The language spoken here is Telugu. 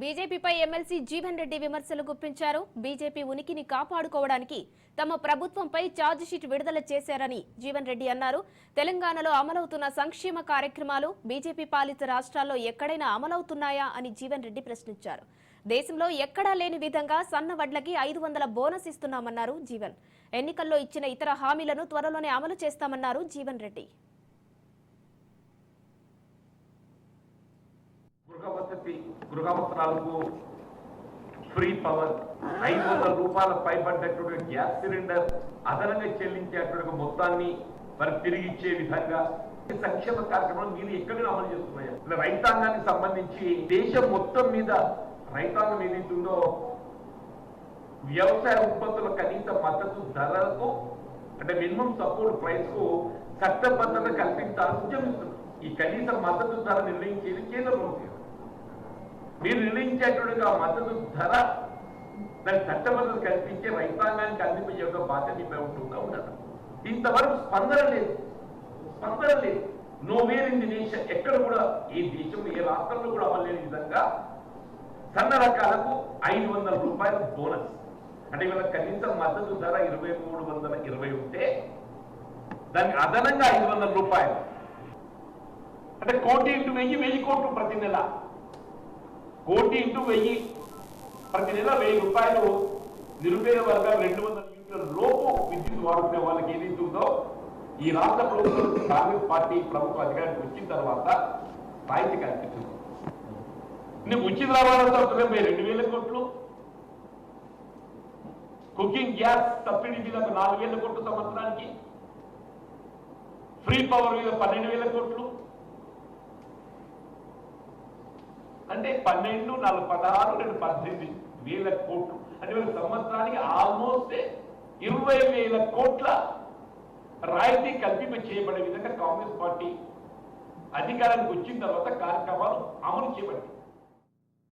బీజేపీపై ఎమ్మెల్సీ జీవన్ రెడ్డి విమర్శలు గుప్పించారు. బీజేపీ ఉనికిని కాపాడుకోవడానికి తమ ప్రభుత్వంపై ఛార్జిషీట్ విడుదల చేశారని జీవన్ రెడ్డి అన్నారు. తెలంగాణలో అమలవుతున్న సంక్షేమ కార్యక్రమాలు బీజేపీ పాలిత రాష్ట్రాల్లో ఎక్కడైనా అమలవుతున్నాయా అని జీవన్ రెడ్డి ప్రశ్నించారు. దేశంలో ఎక్కడా లేని విధంగా సన్న వడ్లకి 500 బోనస్ ఇస్తున్నామన్నారు జీవన్. ఎన్నికల్లో ఇచ్చిన ఇతర హామీలను త్వరలోనే అమలు చేస్తామన్నారు జీవన్ రెడ్డి. గృహవసరాలకు ఫ్రీ పవర్, 500 రూపాయల పైబడ్డటువంటి గ్యాస్ సిలిండర్ అదనంగా చెల్లించేటువంటి మొత్తాన్ని మరి తిరిగి ఇచ్చే విధంగా సంక్షేమ కార్యక్రమాలు మీరు ఎక్కడైనా అమలు చేస్తున్నాయి. రైతాంగానికి సంబంధించి దేశం మొత్తం మీద రైతాంగం ఏదైతుందో వ్యవసాయ ఉత్పత్తుల కనీస మద్దతు ధరలకు అంటే మినిమం సపోర్ట్ ప్రైస్ కు చట్టబద్ధత కల్పించాలని ఉద్యమిస్తున్నారు. ఈ కనీస మద్దతు ధర నిర్ణయించేది కేంద్ర ప్రభుత్వం. మీరు నిర్ణయించేటువంటి ఆ మద్దతు ధర దాని చట్టబద్ధత కల్పించే రైతాంగానికి అందించే యొక్క బాధ్యత ఇపై ఉంటుందా ఉండదు. ఇంతవరకు స్పందన లేదు. నోవేర్ ఇన్ ది నేషన్ ఎక్కడ కూడా ఈ దేశంలో ఏ రాష్ట్రంలో కూడా అమలు లేని విధంగా సన్న రకాలకు 500 రూపాయల బోనస్. అంటే ఇవాళ కనీస మద్దతు ధర 2320 ఉంటే దానికి అదనంగా 500 రూపాయలు అంటే 1,000 ఇంటూ 1000 కోట్లు ప్రతి నెల. 1,000 ఇంటూ 1000 ప్రతి నెల 1000 రూపాయలు నిరుపేద వర్గాలు 200 యూనిట్ల లోపు విద్యుత్ వాడుకునే వాళ్ళకి ఏదైతుందో ఈ రాష్ట్ర ప్రభుత్వం కాంగ్రెస్ పార్టీ ప్రభుత్వ అధికారానికి వచ్చిన తర్వాత రాయితీ కల్పిస్తుంది. ఉచిత రవాణా సౌకర్యం 2,000 కోట్లు, కుకింగ్ గ్యాస్ సబ్సిడీ మీద 4,000 కోట్లు సంవత్సరానికి, ఫ్రీ పవర్ మీద 12,000 కోట్లు, అంటే 12, 4, 16, 18,000 కోట్లు. అంటే సంవత్సరానికి ఆల్మోస్ట్ 20,000 కోట్ల రాయితీ కల్పింప చేయబడే విధంగా కాంగ్రెస్ పార్టీ అధికారానికి వచ్చిన తర్వాత కార్యక్రమాలు అమలు చేయబడింది.